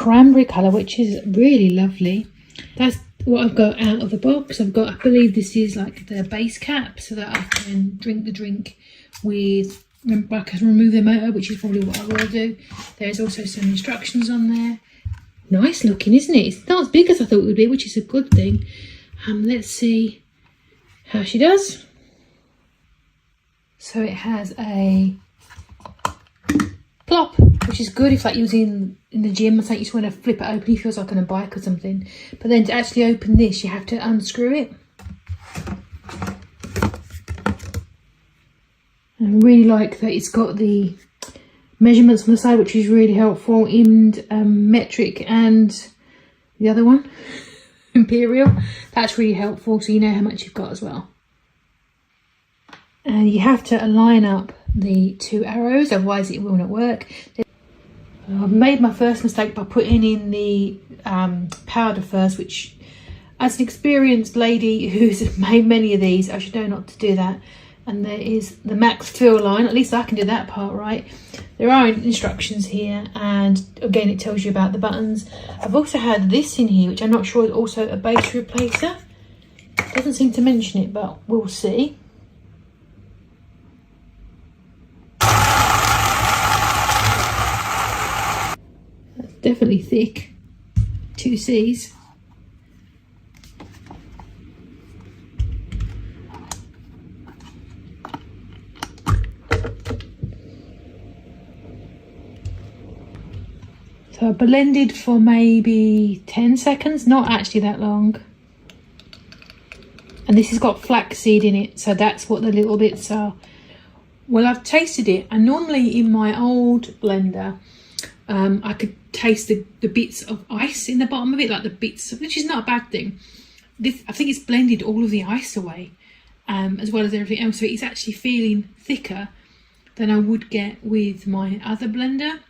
cranberry colour, which is really lovely. That's what I've got out of the box. I believe this is like the base cap, so that I can drink the drink with, I can remove the motor, which is probably what I will do. There's also some instructions on there. Nice looking, isn't it? It's not as big as I thought it would be, which is a good thing. Let's see how she does. So it has a plop, which is good if like you was in the gym or something, you just want to flip it open, if you was like on a bike or something. But then to actually open this, you have to unscrew it. And I really like that it's got the measurements on the side, which is really helpful, in metric and the other one, imperial. That's really helpful, so you know how much you've got as well. And you have to line up the two arrows, otherwise it will not work. I've made my first mistake by putting in the powder first, which, as an experienced lady who's made many of these, I should know not to do that. And there is the max fill line, at least I can do that part right. There are instructions here, and again it tells you about the buttons. I've also had this in here, which I'm not sure is also a base replacer. It doesn't seem to mention it, but we'll see. That's definitely thick, 2 C's. So I blended for maybe 10 seconds, not actually that long. And this has got flaxseed in it, so that's what the little bits are. Well, I've tasted it, and normally in my old blender, I could taste the bits of ice in the bottom of it, like the bits, which is not a bad thing. This, I think it's blended all of the ice away, as well as everything else. So it's actually feeling thicker than I would get with my other blender.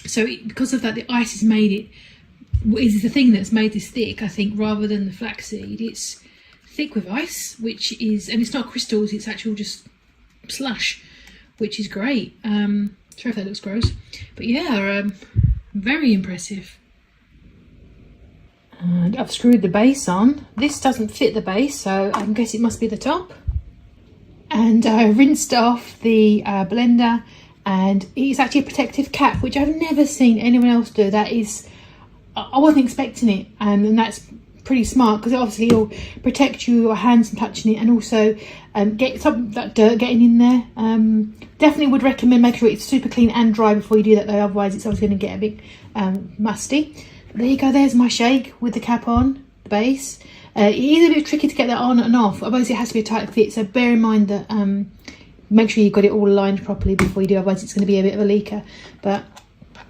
So because of that, the ice has made it, is the thing that's made this thick, I think, rather than the flaxseed. It's thick with ice, which is, and it's not crystals, it's actual just slush, which is great. Sorry if that looks gross, but yeah, very impressive. And I've screwed the base on. This doesn't fit the base, so I guess it must be the top. And I rinsed off the blender, and it's actually a protective cap, which I've never seen anyone else do. That is, I wasn't expecting it, and that's pretty smart, because obviously it'll protect your hands from touching it, and also get some that dirt getting in there. Definitely would recommend making sure it's super clean and dry before you do that, though, otherwise it's obviously going to get a bit musty. But there you go, there's my shake with the cap on, the base. It is a bit tricky to get that on and off, otherwise it has to be a tight fit, so bear in mind that make sure you've got it all aligned properly before you do, otherwise it's going to be a bit of a leaker. But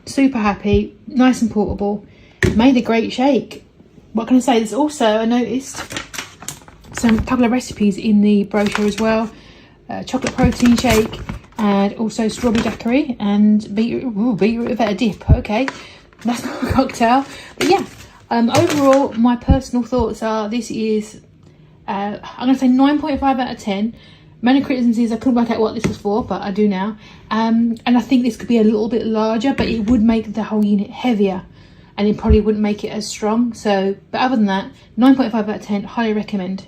super happy, nice and portable, made a great shake. What can I say? There's also, I noticed, some couple of recipes in the brochure as well. Chocolate protein shake, and also strawberry daiquiri and beetroot. Ooh, beetroot without a dip. Okay, that's not a cocktail, but yeah. Overall, my personal thoughts are this is, I'm going to say 9.5 out of 10. Many criticisms, I couldn't work out what this was for, but I do now. And I think this could be a little bit larger, but it would make the whole unit heavier, and it probably wouldn't make it as strong. So, but other than that, 9.5 out of 10, highly recommend.